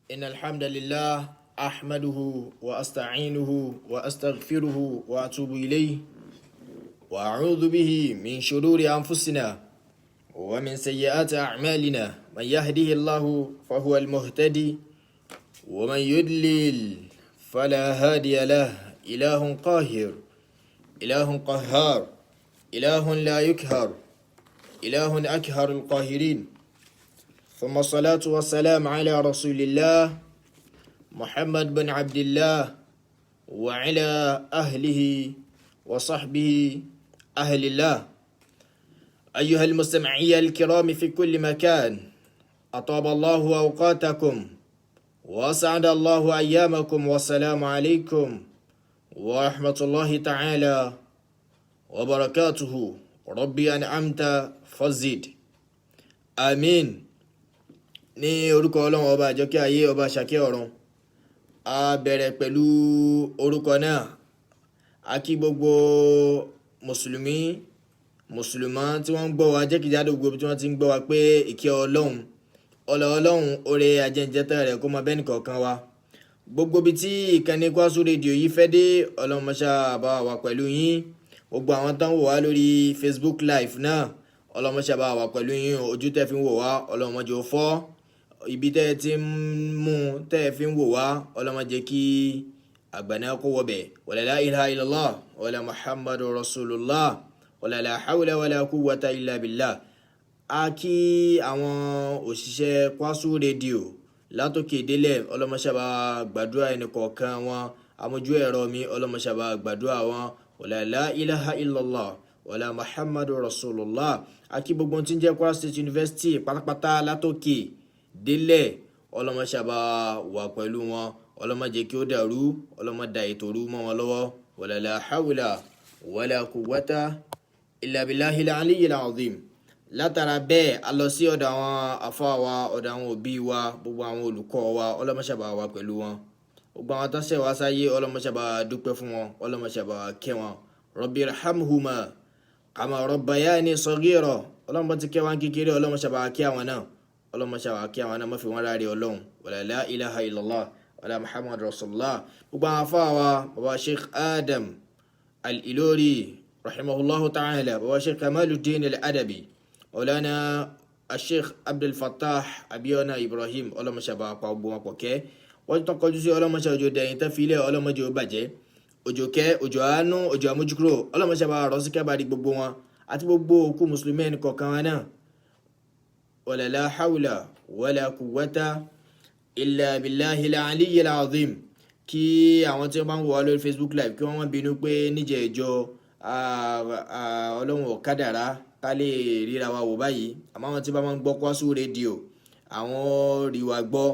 إن الحمد لله أحمده وأستعينه وأستغفره وأتوب إليه وأعوذ به من شرور أنفسنا ومن سيئات أعمالنا. من يهده الله فهو المهتدي ومن يضلل فلا هادي له. إله قاهر، إله قهار، إله لا يكهر، إله أكهر القاهرين. ثم الصلاة والسلام على رسول الله محمد بن عبد الله وعلى أهله وصحبه أهل الله. أيها المستمعين الكرام في كل مكان، أطاب الله أوقاتكم وأسعد الله أيامكم، والسلام عليكم ورحمة الله تعالى وبركاته. ربي أنعمت فزد. آمين. Ní orúkọ Ọlọ́run ọba àjọkẹ́ ayé, ọba àṣàkẹ́ ọ̀run. A bẹ̀rẹ̀ pẹ̀lú orúkọ náà. A kí gbogbo mùsùlùmá tí wọ́n ń gbọ́ wa jẹ́kìjádò gbogbo tí wọ́n ti ń gbọ́ wa pé ìkẹ́ Ọlọ́run, Ọlọ́run oore ajẹ́njẹ́tẹ́ rẹ̀ kó máa bẹ́ẹ̀ nìkọ̀ọ̀kan wa. Gbogbo bí tí ìkànnì Kwasu rédíò yìí fẹ́ dé, Ọlọ́run máa ṣàbá wa pẹ̀lú yín. Gbogbo àwọn tán wò wá lórí Facebook live náà, Ọlọ́run máa ṣàbá wa pẹ̀lú yín. Ojú tẹ́ fi ń wò wá, Ọlọ́run máa jẹ́ ó fọ́. Ibi tẹ́ ti ń mú tẹ́ fi ń wò wá, Ọlọ́run máa jẹ́ kí àgbàná kó wọbẹ̀. Wala la ilaha illallah wala Muhammadu rasulullah wala la hawla wala quwwata illa billah. A kí àwọn òṣìṣẹ́ Kwasu rédíò látòkè délẹ̀, Ọlọ́run máa ṣàbá gbàdúrà ẹnìkọ̀ọ̀kan wọn. Amójú ẹ̀rọ mi, Ọlọ́run máa ṣàbá gbàdúrà wọn. Wala la ilaha illallah wala Muhammadu rasulullah. A kí gbogbo tí ń jẹ́ Kwara State University pátápátá látòkè délẹ̀, Ọlọ́run máa ṣàbá wà pẹ̀lú wọn. Ọlọ́run máa jẹ́ kí ó dàrú, Ọlọ́run máa da ètò rú mọ́ wọn lọ́wọ́. Wala la hawla wala quwwata illa billahil aliyyil azim. Látara bẹ́ẹ̀, a lọ sí ọ̀dọ̀ àwọn àfáà wa, ọ̀dọ̀ àwọn òbí wa, gbogbo àwọn olùkọ́ wa, Ọlọ́run máa ṣàbá wà pẹ̀lú wọn. Gbogbo àwọn tán ṣẹ̀ wá sáyé, Ọlọ́run máa ṣàbá dúpẹ́ fún wọn, Ọlọ́run máa ṣàbá kẹ́ wọn. Rabbi irhamhuma kama rabbayani saghira. Ọlọ́run bá ti kẹ́ wọn kékeré, Ọlọ́run máa ṣàbá kẹ́ àwọn náà. Ọlọ́run máa ṣàbá kẹ́ àwọn náà, má fi wọn ráre Ọlọ́run. Wala la ilaha illallah wala Muhammadu rasulullah. Gbogbo àwọn àfáà wa, bàbá Sheikh Adam al-Ilori rahimahullahu ta'ala, bàbá Sheikh Kamaluddin al-Adabi, Maulana Sheikh Abdul Fattah Abiyona Ibrahim, Ọlọ́run máa ṣàbá pa gbogbo wọn pọ̀ kẹ́. Wọ́n tán kọjú sí Ọlọ́run máa ṣàbá òjò dẹ̀yìn tán fi ilẹ̀, Ọlọ́run máa jẹ́ ó bàjẹ́. Òjò kẹ́, òjò àánú, òjò àmójúkúrò, Ọlọ́run máa ṣàbá rọ̀ sí kẹ́bàrí gbogbo wọn àti gbogbo òkú mùsùlùmí ẹnì kọ̀ọ̀kan wa náà. Wala la hawla wala quwwata illa billahil aliyyil azim. Kí àwọn tí wọ́n bá ń wò wá lórí Facebook live kí wọ́n má bínú pé níjẹ̀ ìjọ Ọlọ́run ò kádàrá ká lè ríra wa wò báyìí. Àmọ́ àwọn tí bá máa ń gbọ́ Kwasu rédíò, àwọn rí wa gbọ́.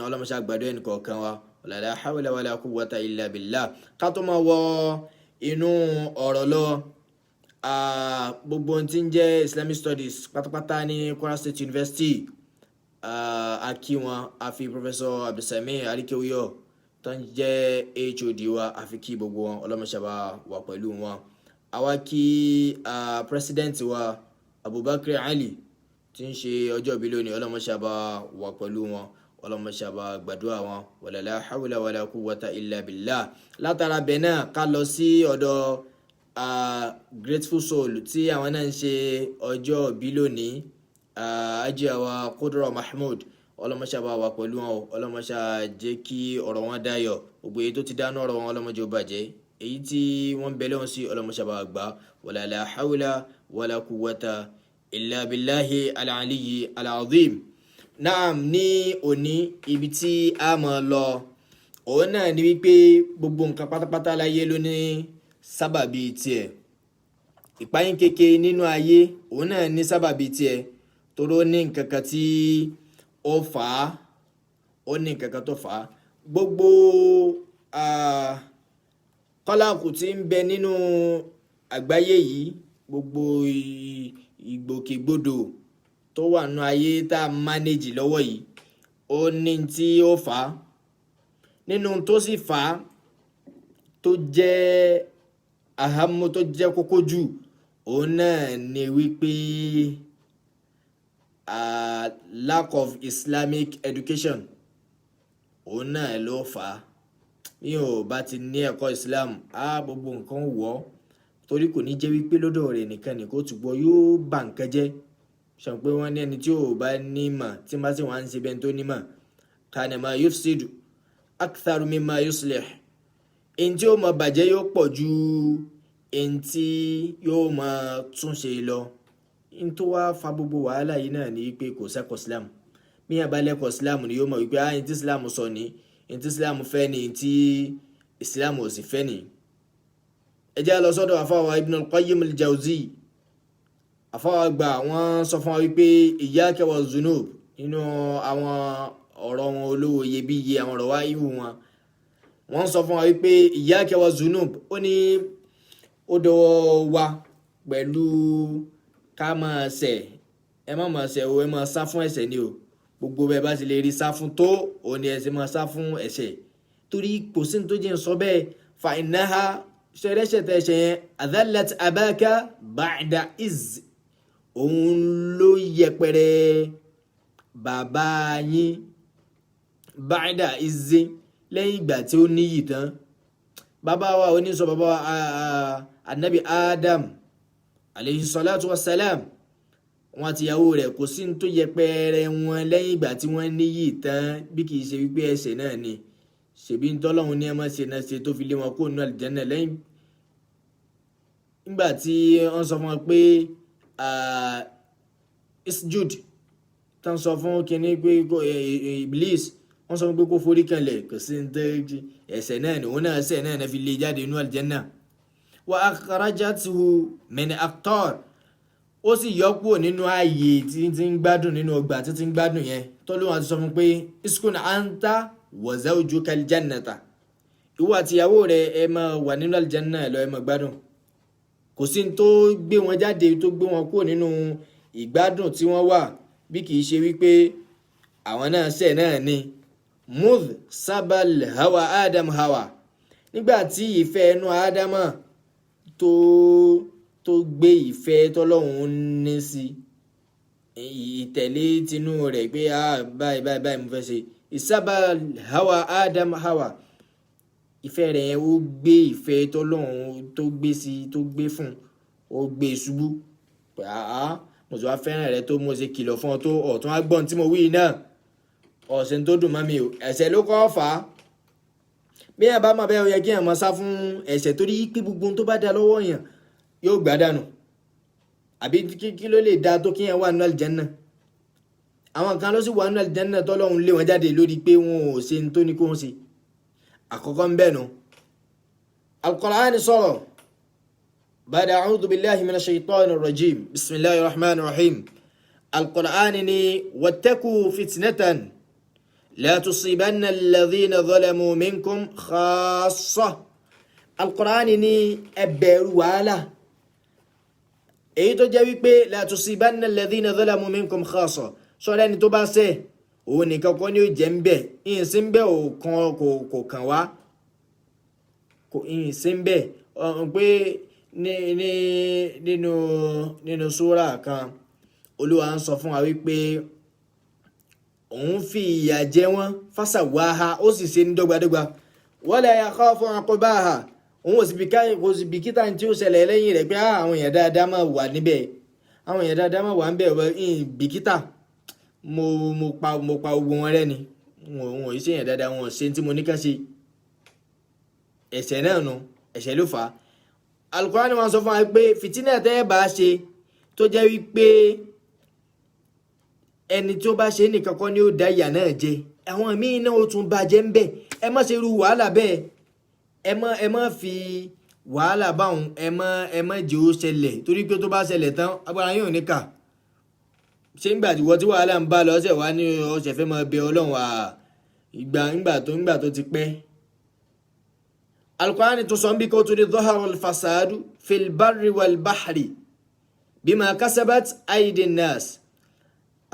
Ọlọ́run máa ṣàgbàdo ẹnì kọ̀ọ̀kan wa. Wala la hawla wala quwwata illa billah. Ká tó máa wọ inú ọ̀rọ̀ lọ, gbogbo ohun tí ń jẹ́ Islamic Studies pátápátá ní Kwara State University, a kí wọn, a fi Professor Abdulsami Arikewuyo tó ń jẹ́ HOD wa, a fi kí gbogbo wọn. Ọlọ́run máa ṣàbá wà pẹ̀lú wọn. Àwa kí President wa Abubakar Ali tí ń ṣe ọjọ́ ìbí lónìí, Ọlọ́run máa ṣàbá wà pẹ̀lú wọn. Ọlọ́run máa ṣàbá gbàdúrà wọn. Wala la hawla wala quwwata illa billah. Látara bẹ́ẹ̀ náà ká lọ sí ọ̀dọ̀ Grateful Soul tí àwọn náà ń ṣe ọjọ́ ìbí lónìí, Hajiya wa Qudra Mahmood. Ọlọ́run máa ṣàbá wà pẹ̀lú wọn. Ọlọ́run máa ṣà jẹ́ kí ọ̀rọ̀ wọn dayọ̀. Gbogbo èyí tó ti dáná ọ̀rọ̀ wọn, Ọlọ́run máa jẹ́ ó bàjẹ́. Èyí tí wọ́n ń bẹ lọ́wọ́ sí, Ọlọ́run máa ṣàbá gbà. Wala la hawla wala quwwata illa billahi al-aliyyi al-azim. Naam, ní òní ibi tí a máa lọ, òun náà ni wípé gbogbo nǹkan pátápátá láyé ló ní sábàbí tiẹ̀. Ìpayín keke nínú ayé, òun náà ní sábàbí tiẹ̀. Toró ní nǹkan kan tí ó fà á, ó ní nǹkan kan tó fà á. Gbogbo kọ́láàkù tí ń bẹ nínú àgbáyé yìí, gbogbo ìgbòkègbodò tó wà nínú ayé tá a manage lọ́wọ́ yìí, ó ní tí ó fà á. Nínú tó sì fà á, tó jẹ́ àhámọ́, tó jẹ́ kókó jù, òun náà ni wípé lack of Islamic education. òun náà ló fà á. Bí o bá ti ní ẹ̀kọ́ Islam gbogbo nǹkan wọ̀ torí kò ní jẹ́ wípé lọ́dọ̀ rẹ̀ nìkan ni kó túbọ̀ yóò bà nǹkan jẹ́. Ṣàn pé wọ́n ní ẹni tí ò bá nímọ̀ tí bá sì wọ́n ń ṣe bẹ́ẹ̀ tó nímọ̀ kana ma yufsidu aktharu mimma yuslih. Ẹni tí ó mọ bàjẹ́ yóò pọ̀ ju ẹni tí yóò mọ túnṣe lọ. Ẹni tó wá fa gbogbo wàhálà yìí náà ni wípé kò sẹ́kọ̀ọ́ Islam. Bí yẹn bá lẹ́kọ̀ọ́ Islam ni yóò mọ̀ wípé ẹni tí Islam sọ ni, ẹni tí Islam fẹ́ ni, ẹni tí Islam ò sì fẹ́ ni. Ẹ jẹ́ lọ sọ́dọ̀ àfáwà Ibn al-Qayyim al-Jawzi. Àfáwà gbà wọ́n sọ fún wa wípé iyyaka wa zunub nínú àwọn ọ̀rọ̀ wọn olówó iyebíye, àwọn ọ̀rọ̀ wá ìwù wọn. Wọ́n sọ fún wa wípé iyyaka wa zunub, ó ní ó dọwọ́ wa pẹ̀lú ká máa ṣẹ̀. Ẹ má máa ṣẹ̀ o, ẹ máa sá fún ẹ̀ṣẹ̀ ni o. Gbogbo bẹ́ẹ̀ bá ti lè rí sá fún tó, òun ni ẹ sì máa sá fún ẹ̀ṣẹ̀. Torí kò sí ní tó jẹ́ sọ bẹ́ẹ̀ fa innaha ṣẹ̀rẹ̀ṣẹ̀ tẹ̀ṣẹ̀ yẹn adhallat abaka ba'da iz. Òun ló yẹpẹrẹ bàbá yín ba'da iz lẹ́yìn ìgbà tí ó níyì tán. Bàbá wa onísọ bàbá wa Ànábì Adam alayhi salatu wassalam, wọn àti ìyàwó rẹ̀ kò sí ní tó yẹpẹrẹ wọn lẹ́yìn ìgbà tí wọ́n níyì tán bí kì í ṣe wípé ẹ̀ṣẹ̀ náà ni. Ṣèbí ń tọ́lọ́hun ní ẹ má ṣe náà ṣe tó fi lé wọn kó nínú àlìjánnà lẹ́yìn nígbà tí wọ́n sọ fún wọn pé isjud tán sọ fún kíní pé Iblis wọ́n sọ pé kó forí kanlẹ̀, kò sí ní tẹ́jú ẹ̀ṣẹ̀ náà ni òun náà ṣẹ̀ náà fi lé jáde nínú àlìjánnà. Wa akhrajathu min aqtar, ó sì yọ kúrò nínú ààyè tí ń gbádùn nínú ọgbà tí ń gbádùn yẹn. Tọ́lọ́hun àti sọ fún pé iskun anta wa zawjuka aljannata, ìwọ àti ìyàwó rẹ̀ ẹ máa wà nínú àlìjánnà lọ, ẹ máa gbádùn. Kò sí ní tó gbé wọn jáde tó gbé wọn kúrò nínú ìgbádùn tí wọ́n wà bí kì í ṣe wípé àwọn náà ṣẹ̀ náà ni. Mudh sabal hawa Adam hawa, nígbà tí ìfẹ́ ẹnu Ádámà tó gbé ìfẹ́ tọ́lọ́hun ní sí ìtẹ̀lé tinú rẹ̀ pé báyìí mo fẹ́ ṣe. Ìsábal hawa Adam hawa, ìfẹ́ rẹ̀ yẹn ó gbé ìfẹ́ tọ́lọ́hun tó gbé sí tó gbé fún ó gbé ṣubú. Mo sì wá fẹ́ràn rẹ̀ tó mo ṣe kìlọ̀ fún ọ tó ọ̀tún agbọ́n tí mo wí náà ọ̀sẹ̀ tó dùn mọ́ mi o. Ẹ̀ṣẹ̀ ló kọ́ fà á. Bí ẹ bá máa bẹ́ẹ̀ yẹ kí ẹ máa sá fún ẹ̀ṣẹ̀ torí pé gbogbo tó bá dá lọ́wọ́ yẹn yóò gbà dànù. Àbí kí ló lè dá tó kí yẹn wà nínú àlìjánnà? Àwọn kan ló sì wà nínú àlìjánnà tọ́lọ́hun lé wọn jáde lórí pé wọn ò ṣe ní tó ní kó ń ṣe. Àkọ́kọ́ ń bẹ̀ nù. Al-Qur'an sọ̀rọ̀. Ba'da a'udhu billahi minash shaitanir rajim. Bismillahir rahmanir rahim. Al-Qur'an ni wattaqu fitnatan la tusibanna alladhina zalamu minkum khassa. Al-Qur'an ni ẹ bẹ̀rù wàhálà. Èyí tó jẹ́ wípé la tusibanna alladhina zalamu minkum khassa. Sọ́rẹ́ ni tó bá ṣẹ̀ òun nìkan kọ́ ni ó jẹ́ ń bẹ̀. Ìyìnsí ń bẹ̀ kò kàn wá. Ìyìnsí ń bẹ̀ pé nínú súrà kan Olúwa ń sọ fún wa wípé òun fi ìyà jẹ wọ́n fasawaha, ó sì ṣe ní dọ́gbadọ́gba. Wala yakhafu uqbaha, òun ò sì bìkítà tí ó ṣẹlẹ̀ lẹ́yìn rẹ̀ pé àwọn èèyàn dáadáa máa wà níbẹ̀, àwọn èèyàn dáadáa máa wà níbẹ̀ bìkítà mo pa gbogbo wọn rẹ́ ni. Wọn ò ṣe èèyàn dáadáa, wọn ò ṣe tí mo ní ká ṣe. Ẹ̀ṣẹ̀ náà nù, ẹ̀ṣẹ̀ ló fà á. Al-Qur'an wọn sọ fún wa pé fìtínà tẹ́ ẹ bá ṣe tó jẹ́ wípé ẹni tí ó bá ṣe nìkan kọ́ ni ó dá ìyà náà jẹ, àwọn míì náà ó tún bá jẹ́ ń bẹ̀. Ẹ má ṣe irú wàhálà bẹ́ẹ̀. Ẹ má fi wàhálà báwọn ẹ má jẹ́ ó ṣẹlẹ̀ torí pé tó bá ṣẹlẹ̀ tán agbára yóò ní kà. Ṣé ńgbà tí wọ́n tí wàhálà ń bá lọ ṣẹ̀ wá ní ọ̀sẹ̀ fẹ́ máa bẹ Ọlọ́run ìgbà tó ti pẹ́. Al-Qur'an tó sọ bí kò tó ní dhahara al-fasadu fil barri wal bahri bima kasabat aydin nas.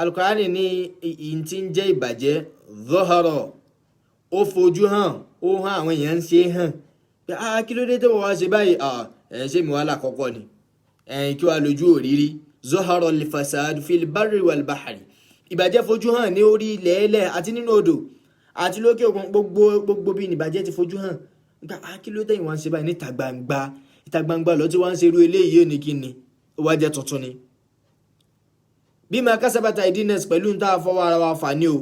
Al-Qur'an ní ìyìn tí ń jẹ́ ìbàjẹ́ dhahara, ó fojú hàn, ó hàn àwọn èèyàn ń ṣe hàn pé kí ló dé tó wọ́n wá ṣe báyìí ṣé mi wàhálà kọ́kọ́ ni kí wàá lójú òrírí. Dhahara al-fasadu fil barri wal bahri, ìbàjẹ́ fojú hàn ní orí ilẹ̀ ẹlẹ̀ àti nínú odò. àti lókè òkun gbogbo bí ìbàjẹ́ ti fojú hàn nípa kí ló tẹ̀yìn wá ń ṣe báyìí níta gbangba lọ tí wọ́n ń ṣerú eléyìí ò ní kí ni ó wá jẹ́ tuntun ni. bima kasabat aidinas pẹ̀lú ń tá a fọwọ́ ara wa fà ní o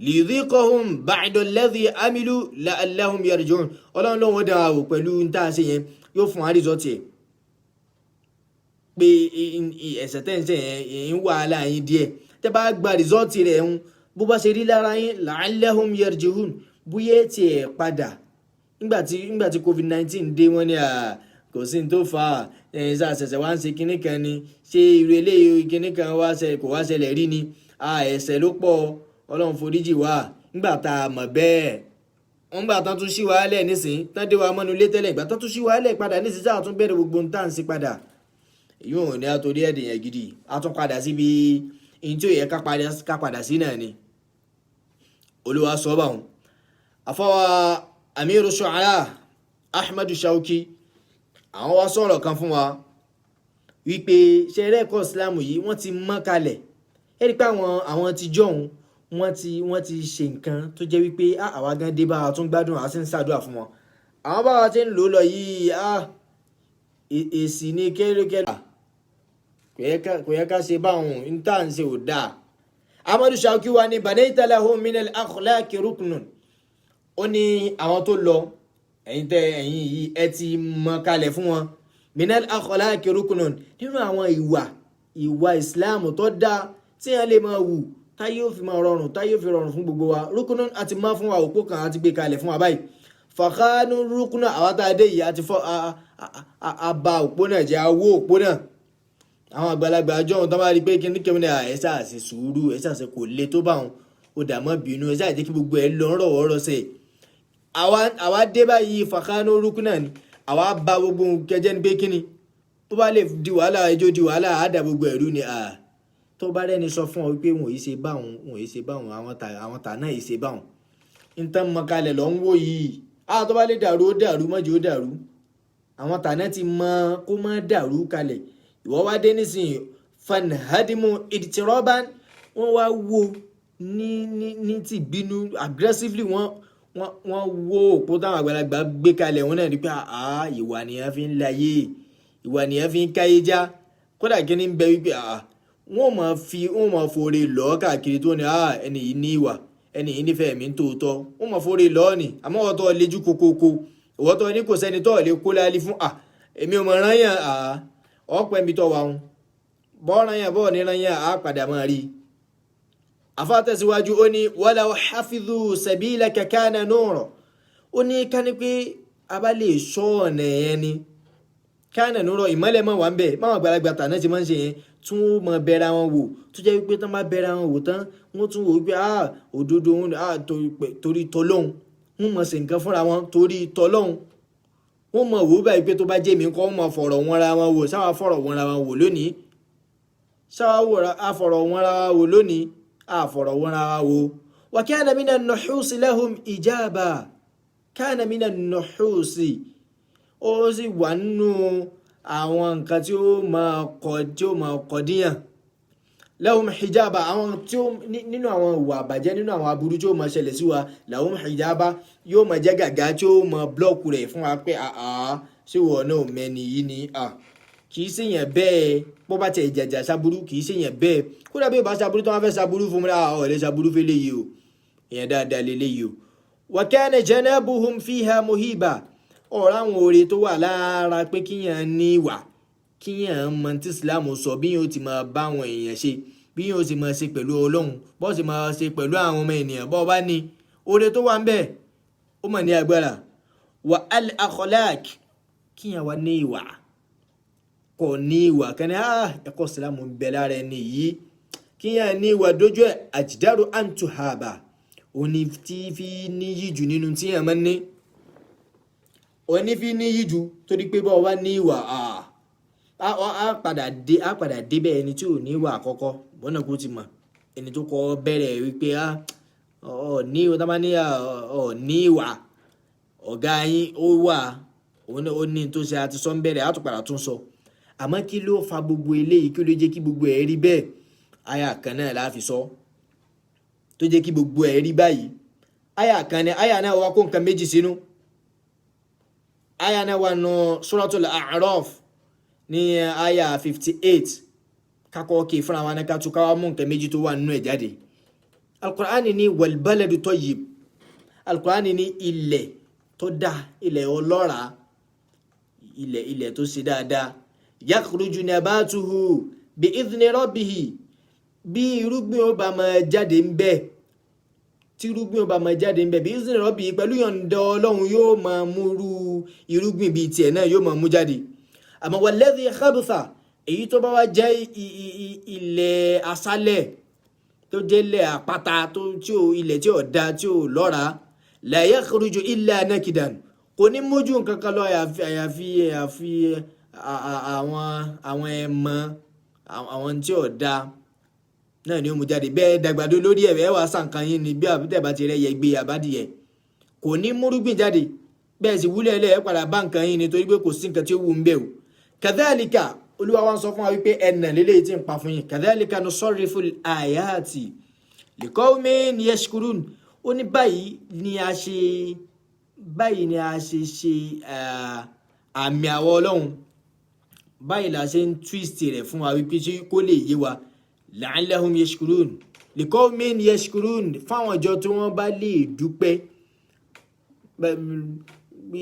lidhiqahum ba'da alladhi amilu la'allahum yarji'un ọlọ́run ló wọ́n dára wò pẹ̀lú ń tá a ṣe yẹn yóò fún àrísọ́tì ẹ̀ pé ẹ̀sẹ̀ tẹ́ǹsẹ̀ yẹn ń wà láàyín díẹ̀ tẹ́ bá gba rìsọ́tì rẹ̀ ń bó bá ṣe rí lára yín la'allahum yarji'un bóyá tiẹ̀ padà nígbàtí covid-19 dé wọ́n ní kò sí ní tó fà á ṣàṣẹ̀ṣẹ̀ wá ń ṣe kinní kan ni ṣé irú eléyìí kinní kan kò wá ṣẹlẹ̀ rí ni ẹ̀ṣẹ̀ ló pọ̀ ọlọ́run foríjì wá nígbà tá a mọ̀ bẹ́ẹ̀ wọ́n gbà tán tún ṣí wa lẹ̀ nísìn tán dé wa mọ́nu ilé tẹ́lẹ̀ ìgbà tán tún ṣí wa lẹ̀ padà nísìn sáà tún bẹ̀rẹ̀ gbogbo nǹkan sí padà yóò ní àtòrí ẹ̀dẹ̀ yẹn gidi a tún padà síbi ihun tí ò yẹ ká padà sí náà ni olúwa sọ bá wọn. àfọwọ́ amiru shu'ara ahmadu shauki àwọn wá sọ̀rọ̀ kan fún wa wípé ṣẹ̀rẹ́ẹ̀kọ́ islam yìí wọ́n ti mọ́ kalẹ̀ ẹ̀rí pé àwọn ti jọ̀hún wọ́n ti ṣe nǹkan tó jẹ́ wípé àwa gan dé bá a tún gbádùn a sì ń ṣàdúrà fún wọn àwọn báwa ti ń lò lọ yìí èsì ní kẹ́rẹ́kẹ́rẹ́ kò yẹ ká ṣe báwọn ń tà ń ṣe ò dáa. amadu shauki wa ni banaita lahum min al-akhlaqi ruknun ó ní àwọn tó lọ ẹ̀yin yìí ẹ ti mọ̀ kalẹ̀ fún wọn min al-akhlaqi ruknun nínú àwọn ìwà ìsìláàmù tó dáa tí wọ́n lè máa wù táyé ò fi máa rọrùn táyé ò fi rọrùn fún gbogbo wa rúkúnù àti máa fún wa òpó kan àti gbé kalẹ̀ fún wa báyìí fàkánú rúkúnù àwọn tá a dé yìí àti fọ́ àbá òpó náà jẹ́ awó òpó náà àwọn àgbàlagbà àjọ ohun tó bá rí pé kí ní kí ní ẹ̀sà àṣẹ sùúrù ẹ̀sà àṣẹ kò le tó bá wọn ó dà mọ́ bínú ẹ̀sà àjẹ́ kí gbogbo ẹ̀ lọ rọ̀wọ́rọ̀ sẹ̀ àwa dé báyìí fàkánú rúkúnù ni àwa bá gbogbo kẹjẹ ní pé kí ni tó bá lè di wàhálà ẹjọ́ di wàhálà àádà gbogbo ẹ̀rú ni tó bá rẹ́ni sọ fún ọ wípé wọn yìí ṣe báwọn àwọn tà náà yìí ṣe báwọn nǹkan mọ̀kalẹ̀ lọ ń wò yìí tó bá lè dàrú ó dàrú mọ́jì ó dàrú àwọn tà náà ti mọ kó má dàrú kalẹ̀ ìwọ́ wá dé nísìnyí fanhadimu idtiroban wọ́n wá wo ní ti bínú aggressively wọ́n wo òpó táwọn àgbàlagbà gbé kalẹ̀ wọn náà ní pé ìwà nìyẹn fi ń láyé ìwà nìyẹn fi ń káyé já kódà kí ni ń bẹ wípé wọ́n máa forí lọ káàkiri tó ní ẹni yìí ní ìwà ẹni yìí nífẹ̀ẹ́ mi tòótọ́ wọ́n máa forí lọ ni àmọ́ ọ̀tọ̀ lejú kokoko ìwọ́tọ̀ ní kò sẹ́ni tó lè kó láálí fún èmi ò mọ̀ rányàn ọ̀pẹ́ mi tọ́ wa ń bọ́ rányàn bọ́ ní rányàn padà máa rí. afátẹ̀síwájú ó ní walaw hafidhu sabilaka kana nura ó ní ká ní pé a bá lè sọ ọ̀nà yẹn ni kana nura ìmọ́lẹ̀ máa wà ń bẹ̀ máwọn àgbàlagbà tà náà ti máa ń ṣe yẹn tún ó mọ bẹ̀rẹ̀ wọn wò tó jẹ́ wípé tán bá bẹ̀rẹ̀ wọn wò tán wọ́n tún wò wípé òdodo torí tọlọ́hun wọ́n mọ̀ sí nǹkan fúnra wọn torí tọlọ́hun wọ́n mọ̀ wò báyìí pé tó bá jẹ́ mi kọ́ wọ́n mọ̀ fọ̀rọ̀ wọn ra wọn wò sáwà fọ̀rọ̀ wọn ra wọn wò lónìí àfọ̀rọ̀ wọn ra wọn wò lónìí àfọ̀rọ̀ wọn ra wọn wò. wa kana mina nuhusi lahum ijaba kana mina nuhusi ó sì wà nínú àwọn nǹkan tí ó máa kọ díyàn lahum hijaba àwọn tí ó nínú àwọn ìwà àbàjẹ́ nínú àwọn aburú tí ó máa ṣẹlẹ̀ sí wa lahum hijaba yóò máa jẹ́ gàgá tí ó máa blọ́ọ̀kù rẹ̀ fún wa pé ṣé wọ́n náà mẹ́ni yìí ni kì í ṣèyàn bẹ́ẹ̀ bó bá tẹ̀ ìjàjà ṣaburú kì í ṣèyàn bẹ́ẹ̀ kódà bí ìbá ṣaburú tó wọ́n fẹ́ ṣaburú fún mi ọ̀rẹ́ ṣaburú fẹ́ léyìí o èèyàn dáadáa lé léyìí o wa kana janabuhum fiha muhiba ọ̀rọ̀ àwọn oore tó wà lára pé kíyàn ní ìwà kíyàn mọ tí Islam sọ bí yóò ti máa bá àwọn èèyàn ṣe bí yóò ti máa ṣe pẹ̀lú Ọlọ́run bó sì máa ṣe pẹ̀lú àwọn ọmọ ènìyàn bó bá ní oore tó wà ń bẹ̀ ó mọ̀ ní agbára wa al-akhlaq kíyàn wá ní ìwà kò ní ìwà kan ní ẹ̀kọ́ Islam ń bẹ lára ẹni yìí kíyàn ní ìwà dójú ẹ̀ ajdaru an tuhaba òní tí fi níyì jù nínú tíyàn máa ń ní òní fi níyì jù torí pé bọ́ọ̀ wá ní ìwà á padà débẹ̀ ẹni tí ò ní ìwà àkọ́kọ́ bọ́nà kó ti mọ̀ ẹni tó kọ́ bẹ̀rẹ̀ wípé ní ìwà ní ìwà ọ̀gá yín ó wà ó ní tó ṣe àti sọ ń bẹ̀rẹ̀ á tún padà tún sọ àmọ́ kí ló fa gbogbo eléyìí kí ló jẹ́ kí gbogbo ẹ̀ rí bẹ́ẹ̀ àyà kan náà la fi sọ tó jẹ́ kí gbogbo ẹ̀ rí báyìí aya kan ni aya náà wá kó nǹkan méjì sínú aya náà wà nínú suratul A'raf ní aya 58 kakọ́ kí fúnra wa náà ká tún ká wá mú nǹkan méjì tó wà nínú ẹ̀ jáde. Al-Qur'ani ní wal baladu tayyib, Al-Qur'ani ní ilẹ̀ tó dá, ilẹ̀ ọlọ́ràá, ilẹ̀ tó ṣe dáadáa. Yakhruju nabatuhu bi idhni rabbihi, bí irúgbìn ó bá máa jáde ń bẹ, tí irúgbìn ó bá máa jáde ń bẹ bi idhni rabbihi, pẹ̀lú yọ̀ǹda Ọlọ́run yóò máa múrú irúgbìn bíi tiẹ̀ náà yóò máa mú jáde. Àmọ́ walladhi khabutha, èyí tó bá wá jẹ́ ilẹ̀ aṣálẹ̀ tó jẹ́ ilẹ̀ àpáta ilẹ̀ tí ò da tí ò lọ́ràá, la yakhruju illa nakidan, kò ní mójú nǹkan kan lọ àyàfi àwọn ẹmọ àwọn tí ò da náà ni ó mú jáde. Bẹ́ẹ̀ dàgbàdo lórí ẹ̀ wá sànkan yín ni bí àbútẹ̀ bá ti rẹ̀ yẹ gbé àbádìyẹ kò ní múrúgbìn jáde. Bẹ́ẹ̀ sì wúlẹ̀ lẹ̀ padà bá nǹkan yín ni torí pé kò sí nǹkan tí ó wù ń bẹ̀ o. Kadhalika, Olúwa wa ń sọ fún wa wípé ẹnà lélẹ́yìí tí ń pa fún yín. Kadhalika nusarriful ayati liqawmin yashkurun. Ó ní báyìí ni a ṣe ṣe àmì àwọ̀ Ọlọ́run, báyìí la ṣe ń twist rẹ̀ fún wa wípé kó lè yé wa. La'allahum yashkurun liqawmin yashkurun, fáwọn ọjọ́ tí wọ́n bá lè dúpẹ́. bí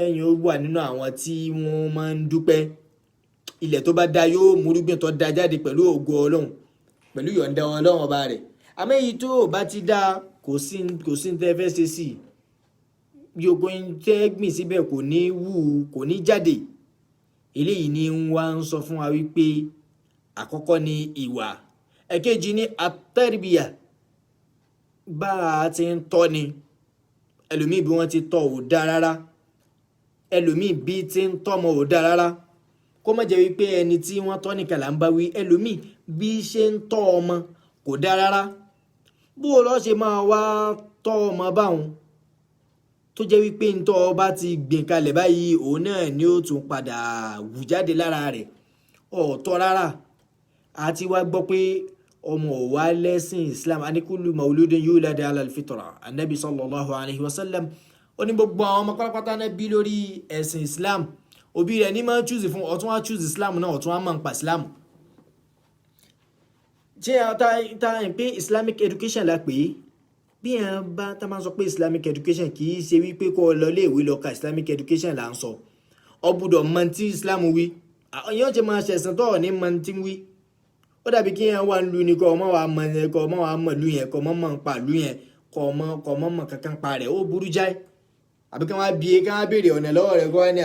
ẹ̀yin ó wà nínú àwọn tí wọ́n máa ń dúpẹ́, ilẹ̀ tó bá da yóò múrúgbìn tó da jáde pẹ̀lú ògo Ọlọ́run, pẹ̀lú yọ̀ǹda Ọlọ́run ọba rẹ̀. Àmọ́ èyí tó bá ti dá kò sí tẹ́ fẹ́ ṣe sí, bí ogun tẹ́ gbìn síbẹ̀ kò ní wù, kò ní jáde. Eléyìí ni wá ń sọ fún wa wípé àkọ́kọ́ ni ìwà, ẹ̀kejì ni at-tarbiya, bá a ti ń tọ́ ni. Ẹlòmíì bí wọ́n ti tọ́ ò dá rárá, ẹlòmíì bí ti ń tọ́mọ ò dá rárá. Kó má jẹ́ wípé ẹni tí wọ́n tọ́ nìkan là ń bá wí, ẹlòmíì bí ṣe ń tọ́ ọmọ kò dá rárá. Bó o lọ ṣe máa wá tọ́ ọmọ báwọn tó jẹ́ wípé ń tọ́ ọba ti gbìn kalẹ̀ báyìí, òun náà ni ó tún padà wù jáde lára rẹ̀, ọ̀tọ̀ rárá. Àti wá gbọ́ pé ọmọ wa lẹ́sìn Islam, anikulu mauludin yulad ala al-fitra, anabi sallallahu alayhi wa sallam, ó ní gbogbo àwọn ọmọ pátápátá náà bí lórí ẹ̀sìn Islam. Òbí rẹ̀ ní máa ń choose fún, ọ̀tún wá choose Islam náà, ọ̀tún wá máa ń pa Islam. Ṣé ta ń pé Islamic education la pè é? Bí ẹ̀ bá tá máa ń sọ pé Islamic education kì í ṣe wípé kó lọ léèwé lọ ka Islamic education là ń sọ. Ó gbọ́dọ̀ mọ̀ tí Islam wí, yóò ṣe máa ṣẹ̀sìn tó ní mọ̀ tí ń wí. Ó dàbí kí yẹn wà ń lu ni kọ́ ọmọ wa mọ̀ lu yẹn, kọ́ ọmọ mọ̀ ń pa lu yẹn, kọ́ ọmọ mọ̀ kankan pa rẹ̀, ó burú jáì. Àbí kí wọ́n béèrè ọ̀nà lọ́wọ́ rẹ̀ kọ́ wá ní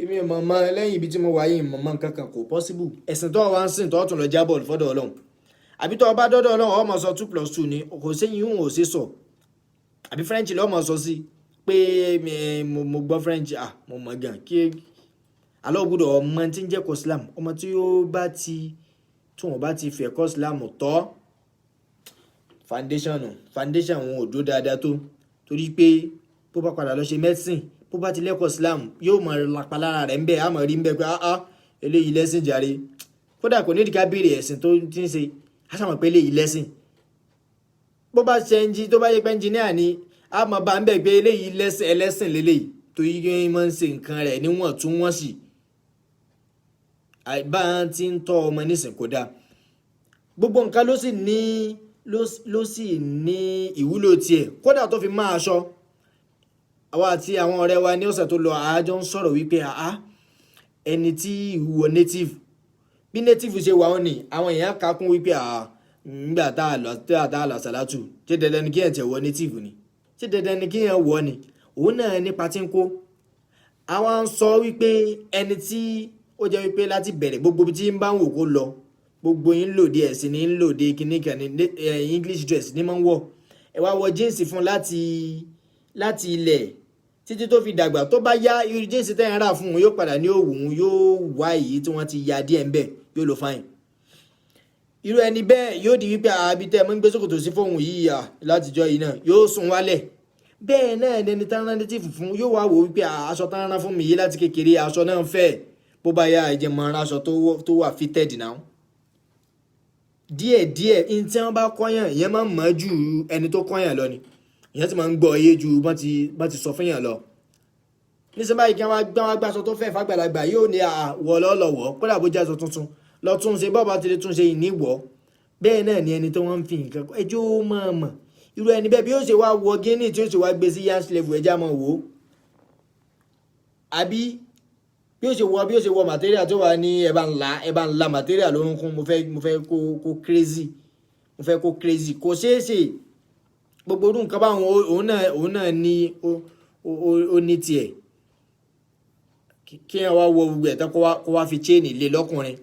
èmi mọ̀ lẹ́yìn ibi tí mo wà yìí mọ̀ kankan, kò possible. Ẹ̀sìn tó wá ń sìn tó tún lọ jábọ̀ fọ́dọ̀ Ọlọ́run. Àbí tó bá dọ́dọ̀ Ọlọ́run ó máa sọ 2+2 ni, kò sẹ́yìn òun ò ṣe sọ. Àbí French ló máa sọ sí pé mo gbọ́ French, mo mọ̀ gan kí alọ́ gbọ́dọ̀ ọmọ tí ń jẹ́ kọ́ Islam, ọmọ tí ó bá ti tí wọ́n bá ti fẹ́ kọ́ Islam tọ́ foundation wọn ò dó dáadáa tó, torí pé bó bá padà lọ ṣe medicine, bó bá ti lẹ́kọ̀ọ́ Islam yóò mọ̀ lápá lára rẹ̀ ń bẹ̀, á mọ̀ rí ń bẹ̀ pé eléyìí lẹ́sìn jàre. Kódà kò ní ìdíkà béèrè ẹ̀sìn tó ti ń ṣe, á sàmọ̀ pé eléyìí lẹ́sìn. Bó bá ṣe tó bá yẹ pé engineer ni, á mọ̀ bá ń bẹ̀ pé eléyìí ẹlẹ́sìn lélẹ́yìí, torí pé wọ́n ń ṣe nǹkan rẹ̀ níwọ̀n tún wọ́n sì. Bá ti ń tọ́ ọmọ nísìn kò dáa. Gbogbo nǹkan ló sì ní ìwúlò tiẹ̀, kódà tó fi máa aṣọ. Àwa àti àwọn ọ̀rẹ́ wa ní ọ̀sẹ̀ tó lọ àjọ ń sọ̀rọ̀ wípé ẹni tí ìwọ native, bí native ṣe wà ó ní àwọn èèyàn kakún wípé nígbà tá a lọ sàlátù, ṣé dandan ni kí ẹ̀ tẹ̀ wọ native ni, ṣé dandan ni kí ẹ̀ wọ ni, òun náà nípa tí ń kó. Àwọn ń sọ wípé ẹni tí ó jẹ́ wípé láti bẹ̀rẹ̀ gbogbo tí ń bá ń wò kó lọ, gbogbo yín lòdì ẹ̀sìn ní ń lòdì kìnnìkan ní English dress ní máa ń wọ̀, ẹ wá wọ jíǹsì fún láti ilẹ̀ títí tó fi dàgbà. Tó bá yá irú jíǹsì tẹ́ ń rà fún un yóò padà ní òwú, yóò wá èyí tí wọ́n ti ya díẹ̀ ń bẹ̀, yóò lò fáìn. Irú ẹni bẹ́ẹ̀ yóò di wípé àbí tẹ́ mọ́ ń gbé sókòtò sí fóun yìí látijọ́ yìí náà yóò sùn wálẹ̀. Bẹ́ẹ̀ náà ẹni tán rán létí fún yóò wá wò wípé aṣọ tán rán fún mi yìí láti kékeré, aṣọ náà ń fẹ́, bó bá yá ẹ̀jẹ̀ mọ́ aṣọ tó wà fitted now. díẹ̀díẹ̀ in tí wọ́n bá kọ́yàn ìyẹn máa ń mọ̀ ju ẹni tó kọ́yàn lọ ni ìyẹn ti máa ń gbọ́ iye ju bọ́n ti sọ fún yàn lọ. níṣẹ́ báyìí kí wọ́n gbàṣọ tó fẹ́ fàgbàlagbà yóò ní àwọ̀ lọ́lọ́wọ́ kódà bó jẹ́ aṣọ tuntun lọ́tún ṣe bọ́ọ̀bá ti lè tún ṣe ìníwọ̀. bẹ́ẹ̀ náà ni ẹni tó wọ́n ń fi nǹkan ẹjọ́ máa mọ̀ irú ẹni bẹ́ẹ̀ bí ó ṣe wá wọ gíní tí ó ṣe wá gbé sí yans level ẹja máa wò ó. àbí bí ó ṣe wọ material tó wà ní ẹ̀bá ńlá material lórúnkún mo fẹ́ kó crazy mo fẹ́ kó crazy kò ṣeé ṣe gbogbo orú nǹkan báwọn òun náà ní ó ní tiẹ̀ kí wọ́n wá wọ gbogbo ẹ̀tọ́ kó wá fi chain lé lọ́kùnrin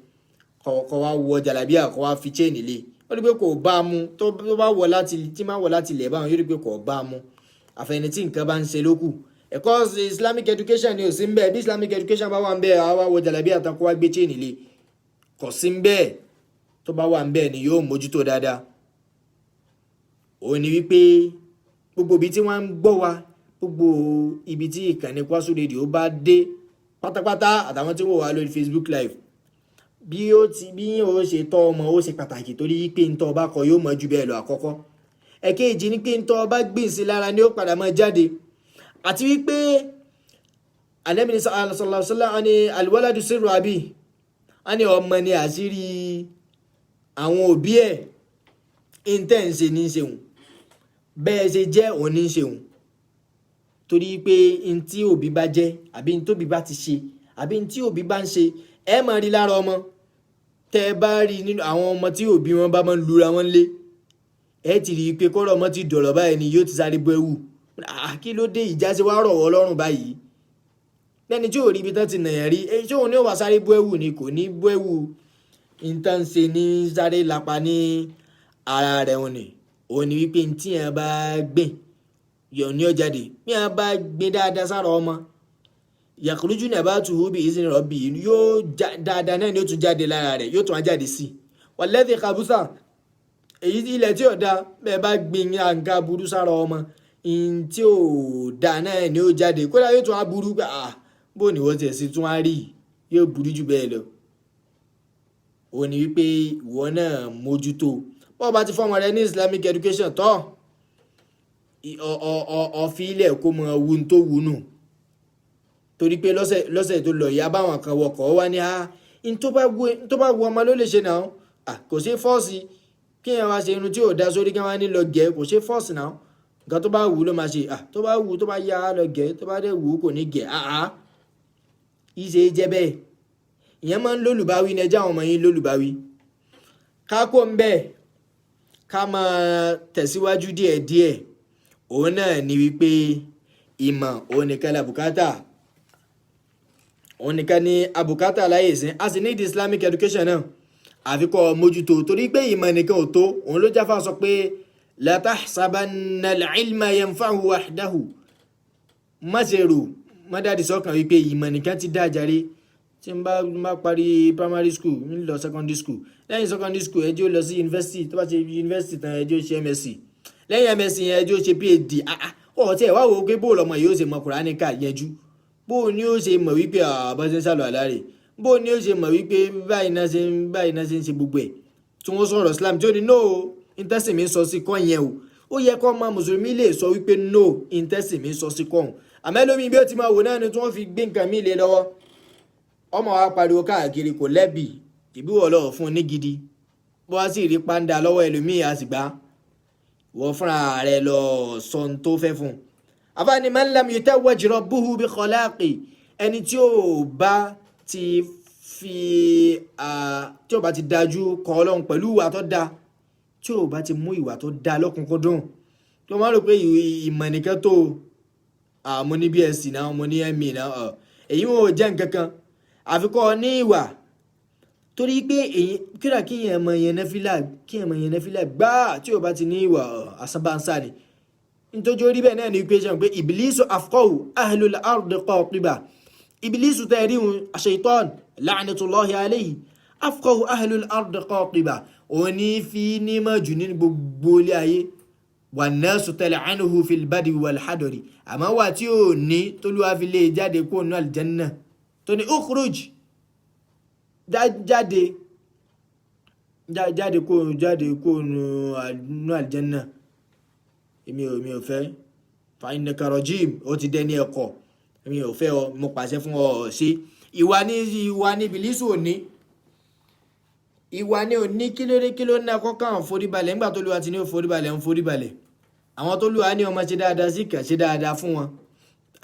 kó wá wọ jàlábíà kó wá fi chain lé ó rí pé kò bá a mú tó bá wọ láti ilẹ̀ báwọn yóò rí pé kò bá a mú àfẹnití nǹkan bá ń ṣe lókù ẹ̀kọ́ Islamic education ni ò sí ń bẹ́ẹ̀ bí Islamic education bá wà ń bẹ́ẹ̀ àwa wọ jàlábíà tán kó wá gbé chain lé kò sí ń bẹ́ẹ̀ tó bá wà ń bẹ́ẹ̀ ni yóò mójútó dáadáa. ó ní wípé gbogbo ibi tí wọ́n ń gbọ́ wa gbogbo ibi tí ìkànnì Kwasu Radio bá dé pátápátá àtàwọn tí wọ́n wà lórí Facebook live bí ó ṣe tọ́ ọmọ ó ṣe pàtàkì torí pé ń tọ́ ọba kọ yóò mọ̀ ju bẹ́ẹ̀ lọ àkọ́kọ́. ẹ̀kejì ni pé ń tọ́ ọba gbìn sí lára ni ó padà máa jáde àti wípé Ànábì sallallahu alaihi wasallam ní alwaladu sirru abi ní ọmọ ni àṣírí àwọn òbí ẹ̀ intense ní í ṣeun bẹ́ẹ̀ ṣe jẹ́ òun ní í ṣeun torí pé n tí òbí bá jẹ́ àbí n tóbi bá ti ṣe àbí n tí òbí bá ń ṣe ẹ máa rí lára ọmọ tẹ́ ẹ bá rí nínú àwọn ọmọ tí òbí wọn bá máa ń lura wọn lé ẹ ti rí i pé kọ́rọ̀ ọmọ ti dọ̀rọ̀ báyìí ni yóò ti sáré bọ́ ẹ̀wù kí ló dé ìjà ṣe wá rọ̀ wọ́ lọ́rùn báyìí lẹ́ni tí ò rí ibi tán ti nàyàn rí ṣé òun ní ó wá sáré bọ́ ẹ̀wù ni kò ní bọ́ ẹ̀wù nǹkan ṣe ní sáré lápá ní ara rẹ̀ òun ni wípé tí yẹn bá gbìn yọ̀ ní ọ̀jáde bí yẹn bá gbìn dáadáa sára ọmọ yàkùrújú náà bá tù ú bí ìsìn rọ̀bì yóò dáadáa náà ni ó tún jáde lára rẹ̀ yóò tún á jáde sí i wàlẹ́dì kàbúsà èyí ilẹ̀ tí ò da bẹ́ẹ̀ bá gbìn àǹkà burú sára ọmọ ìyìn tí ò da náà ni ó jáde kódà yóò tún á burú pé bó ni wọ́n tiẹ̀ sí tún á rí yóò burú jù bẹ́ẹ̀ lọ. ó ní wípé ìwọ náà mójútó bọ́ọ̀ bá ti fọ́mọ rẹ ní Islamic education tọ́ ọ̀fi ilẹ̀ kó mọ ohun tó wù nù torí pé lọ́sẹ̀ tó lọ ìyá báwọn kan wọkọ̀ wá ní in tó bá wu ọmọ ló lè ṣe náà kò ṣe fọ́ọ̀sì kí ẹ wá ṣe irun tí ò dá sórí kí wọ́n á ní lọ gẹ̀ kò ṣe fọ́ọ̀sì náà nǹkan tó bá wù ló máa ṣe tó bá wù tó bá yá lọ gẹ̀ tó bá dẹ̀ wù kò ní gẹ̀ ìṣe jẹ́ bẹ́ẹ̀ ìyẹn máa ń lólùbáwí ní ẹjẹ́ àwọn ọmọ yín lólùbáwí ká kó ń bẹ́ẹ̀ ká máa tẹ̀síwájú díẹ̀díẹ̀ òun náà ni wípé ìmọ̀ òun nìkan la bùkátà òun nìkan ni abùkátà láyé ìsìn a sì ní ìdí Islamic education náà àfikọ́ mójútó torí pé ìmọ̀ nìkan ò tó òun ló jáfà sọ pé la tahsabanna al-ilma yanfa'u wahdahu má ṣe rò má dáàdì sọ́kàn wípé ìmọ̀ nìkan ti dá jàre tí n bá parí primary school ń lọ secondary school lẹ́yìn secondary school ẹjọ́ lọ sí university tó bá ṣe university tán ẹjọ́ ṣe MSc lẹ́yìn MSc yẹn ẹjọ́ ṣe PhD tí ẹ̀ wá wo pé bóòlù ọmọ yóò ṣe mọ Kùránì ká yẹjú bóò ni ó ṣe mọ̀ wípé àbáṣe ń sálọ àlárè bóò ni ó ṣe mọ̀ wípé báyìí náà ṣe ń ṣe gbogbo ẹ̀ tí wọ́n sọ̀rọ̀ Islam tí ó ní no intestine mi sọ sí kọ́ yẹn ó yẹ kó ọmọ mùsùlùmí lè sọ wípé no intestine mi sọ sí kọ́ ọ̀hún àmẹ́lómi bí ó ti máa wò náà ni tí wọ́n fi gbé nǹkan mí lé lọ́wọ́ ọmọ wa pariwo káàkiri kò lẹ́bi tìbí wọ̀ lọ́wọ́ fún un ní gidi bó wá sì rí pàǹdà lọ́wọ́ ẹlòmíì a sì gbá wọ́n fúnra rẹ̀ lọ sọ ohun tó fẹ́ fún un. àfààní man lam yutawwaj rabbuhu bi khalaqi ẹni tí ó bá ti dájú kọ́ Ọlọ́run pẹ̀lú ìwà tó dáa tí ó bá ti mú ìwà tó dáa lọ́kùnkúndùn tó máa rò pé ìmọ̀ nìkan tó mo ní BSc náà mo ní MA náà èyí wọn ò jẹ́ nǹkan kan àfikọ́ ní ìwà torí pé èyí kíra kí èèyàn mọ yẹn nẹ́fílà gbáà tí ò bá ti ní ìwà àsábánsá ni nítorí orí bẹ́ẹ̀ náà ní pé ṣe pé ìbílísù afqahu ahlul ardi qatiba ìbílísù tẹ́rí wọn ash-shaytan la'natullahi alayhi afqahu ahlul ardi qatiba òun ní fi nímọ̀ jù ní gbogbo ilé ayé wannasu tal'anuhu fil badi wal hadari àmọ́ wà tí ò ní tólúwa fi lè jáde kó nù aljanna tó ní ukhruj jáde jáde kó nu àlìjẹ́nà èmi ò fẹ́ fa innaka rajim ó ti dẹni ẹ̀kọ́ èmi ò fẹ́ ọ mo pàṣẹ fún ọ ṣe ìwà ní Ìbílísù òní ìwà ní òní kí ló ní akọ́kàn foríbalẹ̀ nígbà tó lùwà tí ní ò foríbalẹ̀ ń foríbalẹ̀ àwọn tó lùwà ní ọmọ ṣe dáadáa sí kàn ṣe dáadáa fún wọn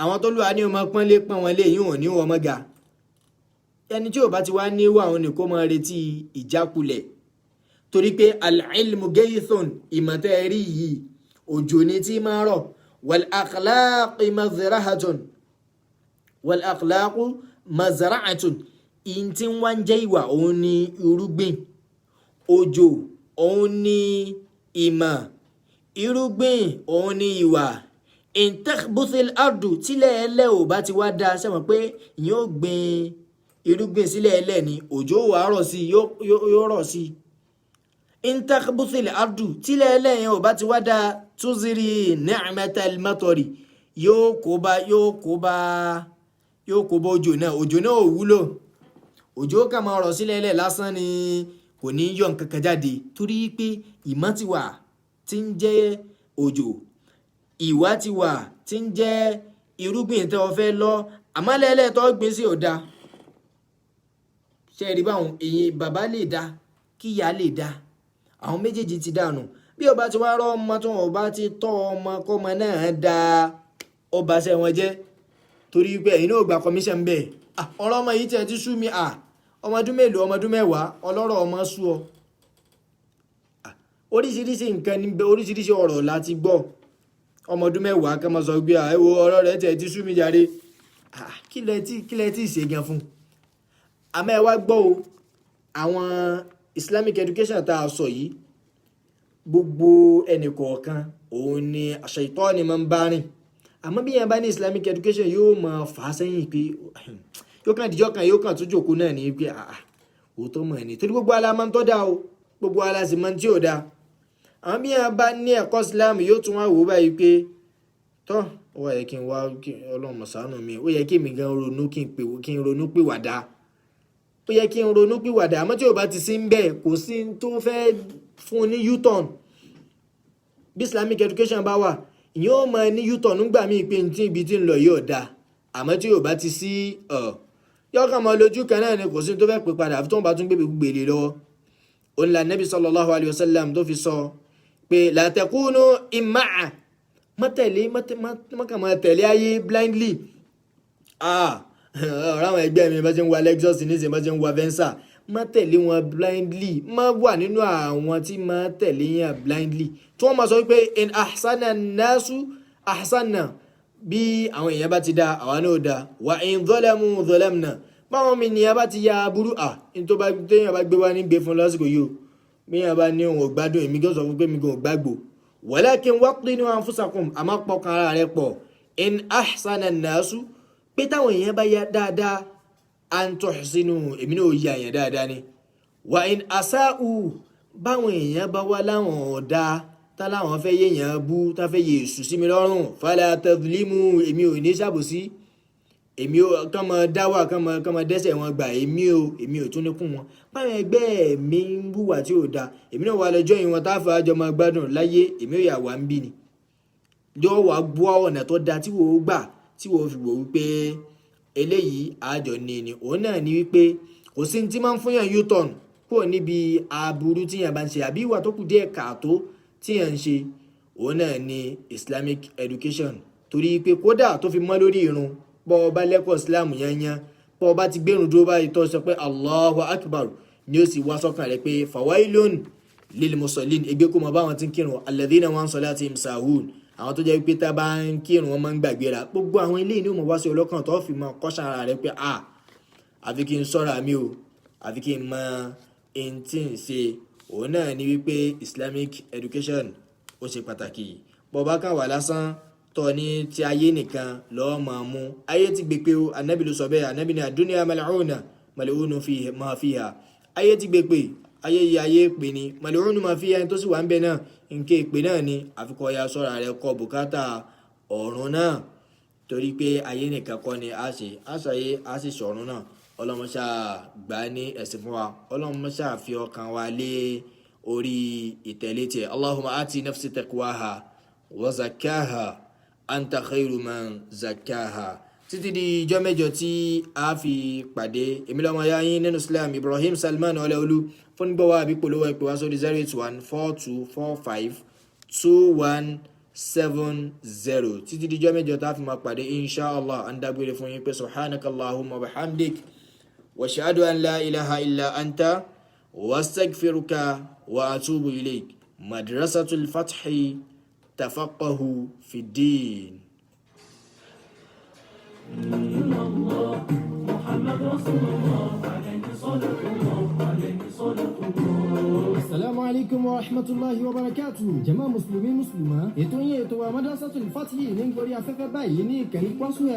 àwọn tó lùwà ní ọmọ pọ́nlé pọ́n wọn lé yín ò ní wọn mọ́ ga ẹni tí ò bá ti wá ní wà àwọn nìkó máa retí ìjákulẹ̀ torí pé al-ilmu gaythun ìmọ̀tẹ́ rí yìí òjò ní tí máa rọ̀ wal-akhlaqi mazra'atun in tí wọ́n jẹ́ ìwà òun ni irúgbìn òjò òun ni ìmọ̀ irúgbìn òun ni ìwà in takhbuthil ardu tílẹ̀ ẹlẹ́ ò bá ti wá dá sẹ́wọ̀n pé ìyẹn ò gbìn irúgbìn sílẹ̀ ẹlẹ́ ni òjò wà rọ̀ sí yóò rọ̀ sí in takhbuthil ardu tílẹ̀ ẹlẹ́ yẹn ò bá ti wá dá tuziri ni'matal matari yóò kó bá òjò náà ò wúlò òjò kà máa rọ̀ sílẹ̀ ẹlẹ́ lásán ni kò ní yọ nǹkan kan jáde torí pé ìmọ̀ ti wà tí ń jẹ́ òjò ìwà ti wà tí ń jẹ́ irúgbìn tí wọ́n fẹ́ lọ àmọ́lẹ́lẹ́ tó gbé sí ọ̀dà ṣe rí báwọn èyí bàbá lè dá kíyà lè dá àwọn méjèèjì ti dànù bí ọba ti wá rọ ọmọ tó ọba ti tọ́ ọmọ kọ́mọ náà dá ọba ṣe wọn jẹ́ torí pé ẹ̀yin náà gba commission bẹ́ẹ̀ ọ̀rọ̀ ọmọ yìí tiẹ̀ ti sú mi ọmọ ọdún mélòó ọmọ ọdún mẹ́wàá ọlọ́rọ̀ ọmọ sú ọ oríṣiríṣi nǹkan níbẹ̀ oríṣiríṣi ọ̀rọ̀ láti gbọ́ ọmọ ọdún mẹ́wàá kan máa sọ pé ẹ̀wọ̀ ọ̀rọ̀ rẹ̀ tiẹ̀ ti sú mi jàre kí lẹ tí ì ṣe gan fún àmọ́ ẹ wá gbọ́ o àwọn Islamic education tá a sọ yìí gbogbo ẹnì kọ̀ọ̀kan òun ni Ṣàítánì máa ń bá rìn àmọ́ bí yẹn bá ní Islamic education yóò máa fà á sẹ́yìn pé yóò kàn díjọ́ kan yóò kàn tún jòkó náà ní pé òótọ́ mọ̀ ẹni torí gbogbo ala máa ń tọ́ da o gbogbo ala sì máa ń tí ò da àwọn bí yẹn bá ní ẹ̀kọ́ Islam yóò tún wá wò ó báyìí pé tọ́ ó yẹ kí n wá Ọlọ́run mọ̀sánù mi ó yẹ kí mi gan ronú kí n ronú pìwàdà ó yẹ kí n ronú pìwàdà àmọ́ tí ò bá ti sí ń bẹ̀ kò sí tó fẹ́ fún ní U-turn bí Islamic education bá wà ìyẹn ó mọ ní U-turn nígbà míì pé ibi tí ń lọ yóò da àmọ́ tí ò bá ti sí yọkàn mọ lójú kan náà ni kò sí tó fẹ́ pè padà tó ń bá tún gbèrè lọ́wọ́ òun là Nabi sallallahu alayhi wa sallam tó fi sọ pé la takunu imma'a mọ́tẹ̀lé ayé blindly ọ̀rọ̀ àwọn ẹgbẹ́ mi bá ṣe ń wa Lexus níṣẹ́ bá ṣe ń wa Venza má tẹ̀lé wọn blindly má wà nínú àwọn tí má tẹ̀lé yẹn blindly tí wọ́n máa sọ wípé in ahsana nasu ahsanna bí àwọn èèyàn bá ti dá àwa náà dá wa in zalamu zalamna báwọn mi nìyẹn bá ti ya aburú ní tó bá téèyàn bá gbé wá ní gbé fún lásìkò yìí o bí yẹn bá ní òun ò gbádùn èmi kí ó sọ fún pé mi kò gbàgbó walakin waqtinu anfusakum àmọ́ pọkàn ara rẹ pọ̀ in ahsana nasu pé táwọn èèyàn bá ya dáadáa an tuhsinu èmi náà yà yẹn dáadáa ni wa in asa'u báwọn èèyàn bá wá láwọn ọ̀dá tá láwọn fẹ́ yéèyàn bú tá fẹ́ yé èṣù sí mi lọ́rùn fala tadhlimu èmi ò ní ṣàbòsí èmi ò kàn mọ dáwà kàn mọ dẹ́sẹ̀ wọn gbà èmi ò tún ní kún wọn báwọn ẹgbẹ́ mi ń búwà tí ò da èmi náà wà lọ́jọ́ yìí wọn tá fà á jọ máa gbádùn láyé èmi ò yà wá ń bí ni yóò wá gbọ́ ọ̀nà tó da tí wò ó gbà tí wò ó fi wò wípé eléyìí àjọ ni òun náà ni wípé kò sí ní tí máa ń fún yàn U-turn kúrò níbi aburú tí yàn bá ń ṣe àbí ìwà tó kù díẹ̀ káàtó tí yàn ń ṣe òun náà ni Islamic education torí pé kódà tó fi mọ́ lórí irun bọ́ ọba lẹ́kọ̀ọ́ Islam yanyan bọ́ ọba ti gbẹ̀rún dúró báyìí tó sọ pé Allahu Akbar ni ó sì wá sọ́kàn rẹ̀ pé fawailun lil musallin ẹgbẹ́ kó mọ báwọn ti ń kírun alladhina an salatihim sahun àwọn tó jẹ́ pé tá bá ń kírun wọn máa ń gbàgbéra gbogbo àwọn ilé ìní ò mọ̀ wá sí ọlọ́kàn tó fi mọ kọ́ṣà ara rẹ̀ pé àfi kí n sọ́ra mi o àfi kí n mọ ẹni tí ń ṣe òun náà ni wípé Islamic education ó ṣe pàtàkì bọ́ọ̀bá kan wà lásán tọ́ ní ti ayé nìkan lọ́ọ́ máa mú ayé ti gbé pé o Ànábì ló sọ bẹ́ẹ̀ Ànábì ní ad-dunya mal'una ma fiha ayé ti gbé pé ayé yìí ayé pè ní mal'una ma fiha ẹni tó sì wà ń bẹ náà nke ìpè náà ni àfikọ́ ya sọ́ra rẹ̀ kọ bùkátà ọ̀run náà torí pé ayé nìkan kọ́ ni a ṣe àṣàyé a sì sọ̀run náà ọlọ́run mọ́ṣá gbà ní ẹ̀sìn fún wa ọlọ́run mọ́ṣá fi ọkàn wa lé orí ìtẹ̀lé tiẹ̀ Allahumma ati nafsi taqwaha wa zakkaha anta khairu man zakkaha. Títí di ijọ́ mẹ́jọ tí a fi pàdé èmi lọ́mọ ya yín nínú Islam Ibrahim Salman Ọláolú fún gbọ́wọ́ àbí polówó ẹ̀pẹ́ wá sórí 08142452170. títí di ijọ́ mẹ́jọ tá a fi máa pàdé inshallah an dágbére fún yín pé subhanakallahumma wa bihamdik wa ashhadu an la ilaha illa anta wa astaghfiruka wa atubu ilayk. Madrasatul Fathi tafaqahu fi ddin. محمد رسول الله عليه صلاة الله عليه صلاة الله. Assalamu alaikum wa rahmatullahi wa barakatuh. Jàmáà mùsùlùmí mùsùlùmá ètò yín ètò wa Madrasatul Fathi ní gorí afẹ́fẹ́ báyìí ní ìkànnì Kwasu